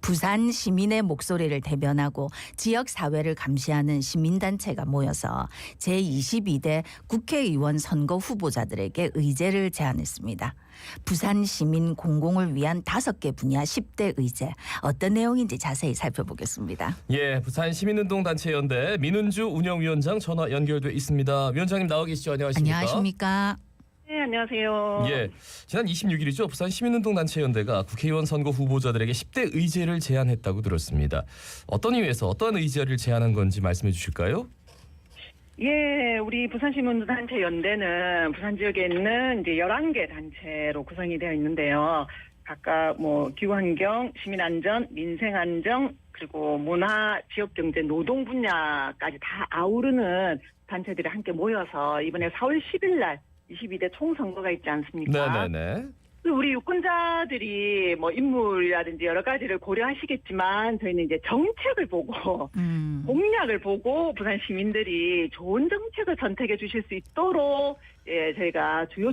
부산 시민의 목소리를 대변하고 지역 사회를 감시하는 시민단체가 모여서 제22대 국회의원 선거 후보자들에게 의제를 제안했습니다. 부산 시민 공공을 위한 5개 분야 10대 의제, 어떤 내용인지 자세히 살펴보겠습니다. 예, 부산 시민운동단체연대 민은주 운영위원장 전화 연결돼 있습니다. 위원장님 나와 계시죠? 안녕하십니까? 안녕하십니까? 네, 안녕하세요. 예, 지난 26일이죠. 부산 시민운동단체연대가 국회의원 선거 후보자들에게 10대 의제를 제안했다고 들었습니다. 어떤 이유에서 어떤 의제를 제안한 건지 말씀해 주실까요? 예, 우리 부산시민단체 연대는 부산 지역에 있는 이제 11개 단체로 구성이 되어 있는데요. 각각 기후환경, 시민안전, 민생안정, 그리고 문화, 지역경제, 노동 분야까지 다 아우르는 단체들이 함께 모여서 이번에 4월 10일 날 22대 총선거가 있지 않습니까? 네네네. 우리 유권자들이 인물이라든지 여러 가지를 고려하시겠지만 저희는 이제 정책을 보고 공약을 보고 부산 시민들이 좋은 정책을 선택해 주실 수 있도록 저희가 주요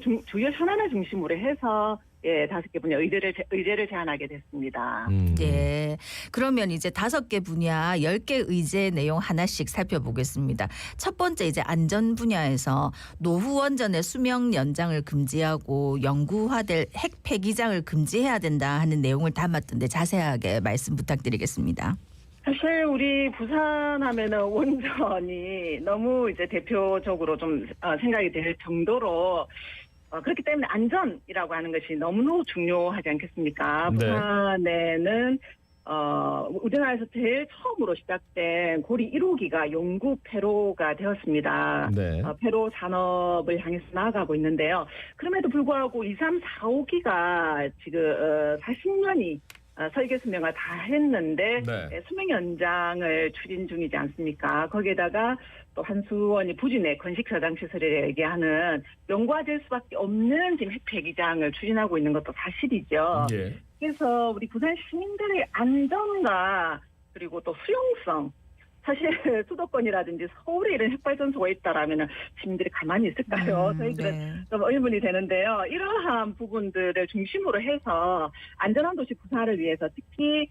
현안을 중심으로 해서 5개 분야 의제를 제안하게 됐습니다. 예. 그러면 이제 5개 분야 10개 의제 내용 하나씩 살펴보겠습니다. 첫 번째 이제 안전 분야에서 노후 원전의 수명 연장을 금지하고 영구화될 핵 폐기장을 금지해야 된다 하는 내용을 담았던데 자세하게 말씀 부탁드리겠습니다. 사실 우리 부산 하면은 원전이 너무 이제 대표적으로 좀 생각이 될 정도로 그렇기 때문에 안전이라고 하는 것이 너무너무 중요하지 않겠습니까? 네. 부산에는 우리나라에서 제일 처음으로 시작된 고리 1호기가 영구 폐로가 되었습니다. 네. 폐로 산업을 향해서 나아가고 있는데요. 그럼에도 불구하고 2, 3, 4, 5기가 지금 40년이 설계 수명을 다 했는데 네. 수명 연장을 추진 중이지 않습니까? 거기에다가 또 한수원이 부진의 건식 저장 시설을 얘기하는 연구화될 수밖에 없는 지금 핵 폐기장을 추진하고 있는 것도 사실이죠. 예. 그래서 우리 부산 시민들의 안전과 그리고 또 수용성, 사실 수도권이라든지 서울에 이런 핵발전소가 있다라면 시민들이 가만히 있을까요? 저희들은 네. 좀 의문이 되는데요. 이러한 부분들을 중심으로 해서 안전한 도시 부산을 위해서 특히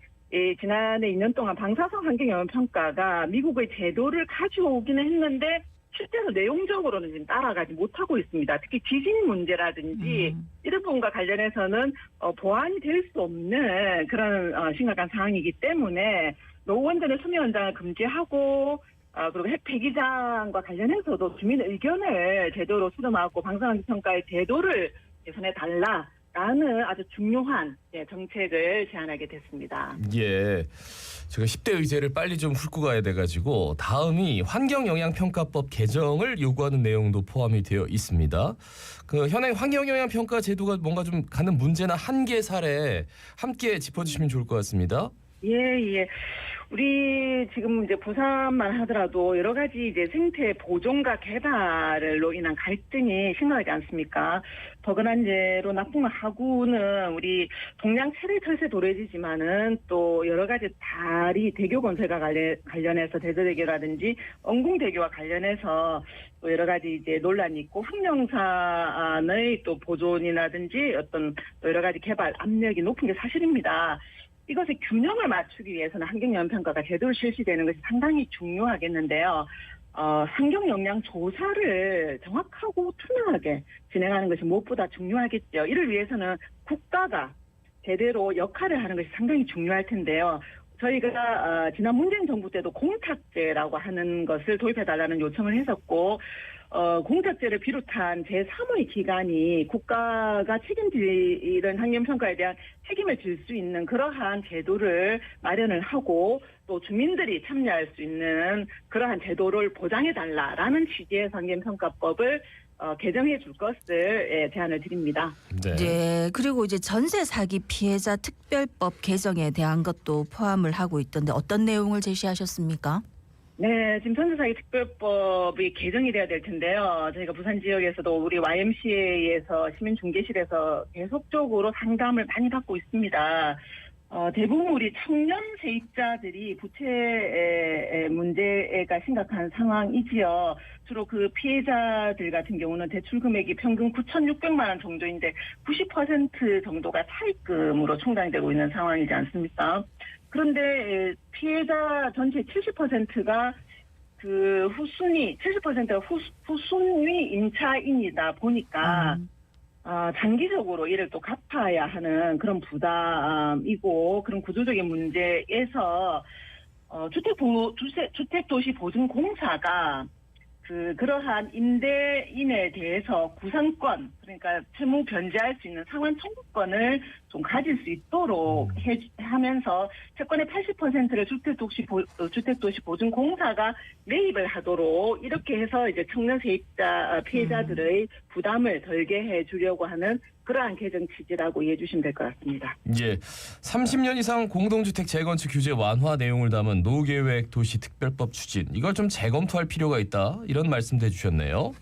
지난해 2년 동안 방사성 환경영향 평가가 미국의 제도를 가져오기는 했는데 실제로 내용적으로는 지금 따라가지 못하고 있습니다. 특히 지진 문제라든지 이런 부분과 관련해서는 보완이 될 수 없는 그런 심각한 상황이기 때문에 노원전의 수명 연장을 금지하고 그리고 핵 폐기장과 관련해서도 주민 의견을 제대로 수렴하고 방사능 평가의 제도를 개선해 달라라는 아주 중요한 정책을 제안하게 됐습니다. 예. 제가 10대 의제를 빨리 좀 훑고 가야 돼가지고 다음이 환경영향평가법 개정을 요구하는 내용도 포함이 되어 있습니다. 그 현행 환경영향평가 제도가 뭔가 좀 가는 문제나 한계 사례 함께 짚어주시면 좋을 것 같습니다. 예. 우리 지금 이제 부산만 하더라도 여러 가지 이제 생태 보존과 개발로 인한 갈등이 심각하지 않습니까? 버그난제로 나쁜 하구는 우리 동양 최대 철새 도래지지만은 또 여러 가지 다리 대교 건설과 관련해서 대저대교라든지 언궁대교와 관련해서 또 여러 가지 이제 논란이 있고 흑령산의 또 보존이라든지 어떤 또 여러 가지 개발 압력이 높은 게 사실입니다. 이것의 균형을 맞추기 위해서는 환경영향평가가 제대로 실시되는 것이 상당히 중요하겠는데요. 환경영향 조사를 정확하고 투명하게 진행하는 것이 무엇보다 중요하겠죠. 이를 위해서는 국가가 제대로 역할을 하는 것이 상당히 중요할 텐데요. 저희가 지난 문재인 정부 때도 공탁제라고 하는 것을 도입해달라는 요청을 했었고 공탁제를 비롯한 제3의 기관이 국가가 책임지는 환경평가에 대한 책임을 질 수 있는 그러한 제도를 마련을 하고 또 주민들이 참여할 수 있는 그러한 제도를 보장해달라라는 취지의 환경평가법을 개정해 줄 것을 제안을 드립니다. 네. 네. 그리고 이제 전세 사기 피해자 특별법 개정에 대한 것도 포함을 하고 있던데 어떤 내용을 제시하셨습니까? 네, 지금 전세사기 특별법이 개정이 돼야 될 텐데요. 저희가 부산 지역에서도 우리 YMCA에서 시민중개실에서 계속적으로 상담을 많이 받고 있습니다. 대부분 우리 청년 세입자들이 부채 문제가 심각한 상황이지요. 주로 그 피해자들 같은 경우는 대출 금액이 평균 9,600만 원 정도인데 90% 정도가 차입금으로 충당되고 있는 상황이지 않습니까? 그런데 피해자 전체 70%가 그 후순위 70%가 후순위 임차인이다 보니까 장기적으로 이를 또 갚아야 하는 그런 부담이고 그런 구조적인 문제에서 주택도시보증공사가 그러한 임대인에 대해서 구상권, 그러니까 채무 변제할 수 있는 상환 청구권을 좀 가질 수 있도록 하면서 채권의 80%를 주택도시보증공사가 매입을 하도록 이렇게 해서 이제 청년 세입자 피해자들의 부담을 덜게 해주려고 하는 그러한 개정 취지라고 이해해 주시면 될 것 같습니다. 예, 30년 이상 공동주택 재건축 규제 완화 내용을 담은 노계획 도시특별법 추진 이걸 좀 재검토할 필요가 있다 이런 말씀도 해주셨네요.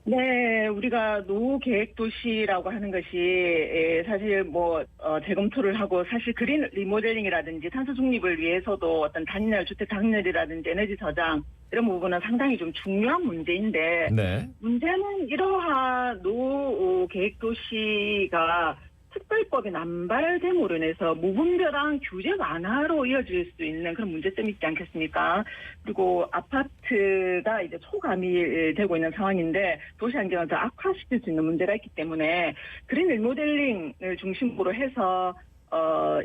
네, 우리가 노계획도시라고 하는 것이 사실 재검토를 하고 사실 그린 리모델링이라든지 탄소 중립을 위해서도 어떤 단열, 주택 단열이라든지 에너지 저장 이런 부분은 상당히 좀 중요한 문제인데 네. 문제는 이러한 노계획도시가 특별법이 남발됨으로 인해서 무분별한 규제 완화로 이어질 수 있는 그런 문제점이 있지 않겠습니까? 그리고 아파트가 이제 초가밀되고 있는 상황인데 도시 환경을 더 악화시킬 수 있는 문제가 있기 때문에 그린 리모델링을 중심으로 해서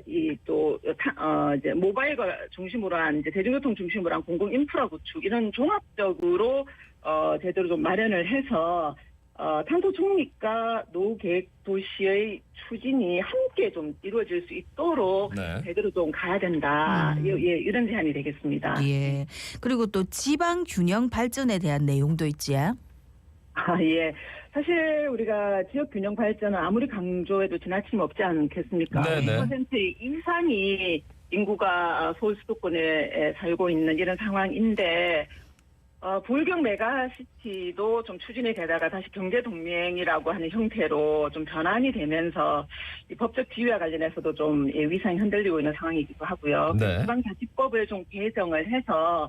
이제 모바일과 중심으로 한 이제 대중교통 중심으로 한 공공 인프라 구축 이런 종합적으로 제대로 좀 마련을 해서 탄소 중립과 노계획 도시의 추진이 함께 좀 이루어질 수 있도록 네. 제대로 좀 가야 된다. 이런 제안이 되겠습니다. 예. 그리고 또 지방 균형 발전에 대한 내용도 있지. 예. 사실 우리가 지역 균형 발전은 아무리 강조해도 지나침이 없지 않겠습니까? 네네. 10% 이상이 인구가 서울 수도권에 살고 있는 이런 상황인데 부울경 메가시티도 좀 추진이 되다가 다시 경제동맹이라고 하는 형태로 좀 변환이 되면서 이 법적 지위와 관련해서도 좀 위상이 흔들리고 있는 상황이기도 하고요. 네. 지방자치법을 좀 개정을 해서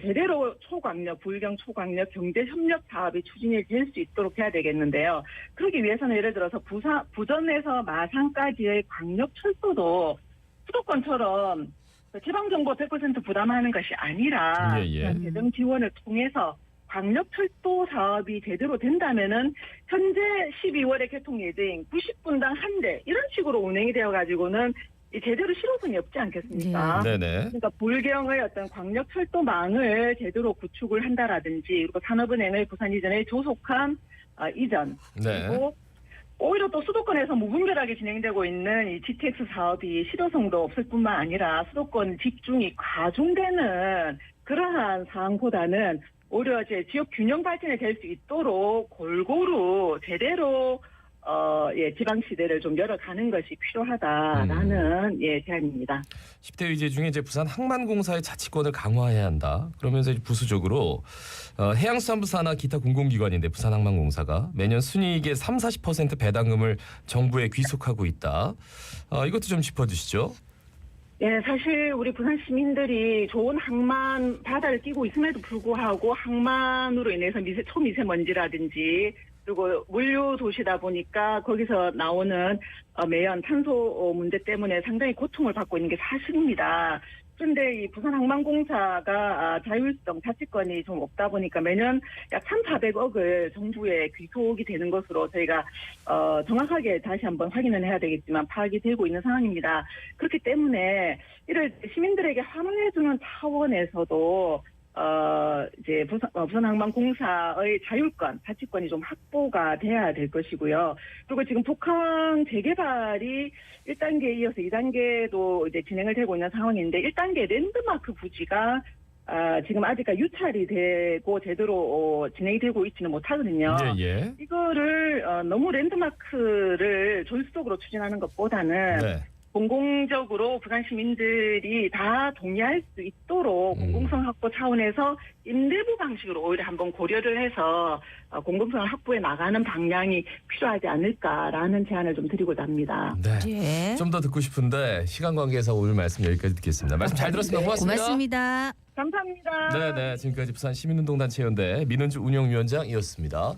제대로 부울경 초광역 경제협력 사업이 추진이 될 수 있도록 해야 되겠는데요. 그러기 위해서는 예를 들어서 부전에서 마산까지의 광역철도도 수도권처럼 지방정부 100% 부담하는 것이 아니라 재정 지원을 통해서 광역철도 사업이 제대로 된다면은 현재 12월에 개통 예정인 90분당 한 대 이런 식으로 운행이 되어가지고는 제대로 실효성이 없지 않겠습니까? 네네. 그러니까 불경의 어떤 광역철도망을 제대로 구축을 한다라든지 그리고 산업은행의 부산 이전에 조속한 이전 네. 그리고 오히려 또 수도권에서 무분별하게 진행되고 있는 이 GTX 사업이 실효성도 없을 뿐만 아니라 수도권 집중이 과중되는 그러한 사항보다는 오히려 이제 지역 균형 발전이 될 수 있도록 골고루 제대로 지방시대를 좀 열어가는 것이 필요하다라는 제안입니다. 10대 의제 중에 이제 부산 항만공사의 자치권을 강화해야 한다. 그러면서 이제 부수적으로 해양수산부 산하 기타 공공기관인데 부산항만공사가 매년 순이익의 30-40% 배당금을 정부에 귀속하고 있다. 이것도 좀 짚어주시죠. 예, 사실 우리 부산 시민들이 좋은 항만 바다를 끼고 있음에도 불구하고 항만으로 인해서 초미세먼지라든지 그리고 물류 도시다 보니까 거기서 나오는 매연 탄소 문제 때문에 상당히 고통을 받고 있는 게 사실입니다. 그런데 이 부산항만공사가 자율성 자치권이 좀 없다 보니까 매년 약 1,400억을 정부에 귀속이 되는 것으로 저희가 정확하게 다시 한번 확인은 해야 되겠지만 파악이 되고 있는 상황입니다. 그렇기 때문에 이를 시민들에게 환원해주는 차원에서도 이제 부산항만공사의 자율권, 자치권이 좀 확보가 돼야 될 것이고요. 그리고 지금 북항 재개발이 1단계에 이어서 2단계도 이제 진행을 되고 있는 상황인데 1단계 랜드마크 부지가 지금 아직까지 유찰이 되고 제대로 진행이 되고 있지는 못하거든요. 예. 이거를 너무 랜드마크를 졸속으로 추진하는 것보다는 공공적으로 부산 시민들이 다 동의할 수 있도록 공공성 확보 차원에서 임대부 방식으로 오히려 한번 고려를 해서 공공성을 확보해 나가는 방향이 필요하지 않을까라는 제안을 좀 드리고자 합니다. 네. 좀 더 듣고 싶은데 시간 관계에서 오늘 말씀 여기까지 듣겠습니다. 말씀 잘 들었습니다. 고맙습니다. 고맙습니다. 감사합니다. 네. 지금까지 부산 시민운동단체연대 민은주 운영위원장이었습니다.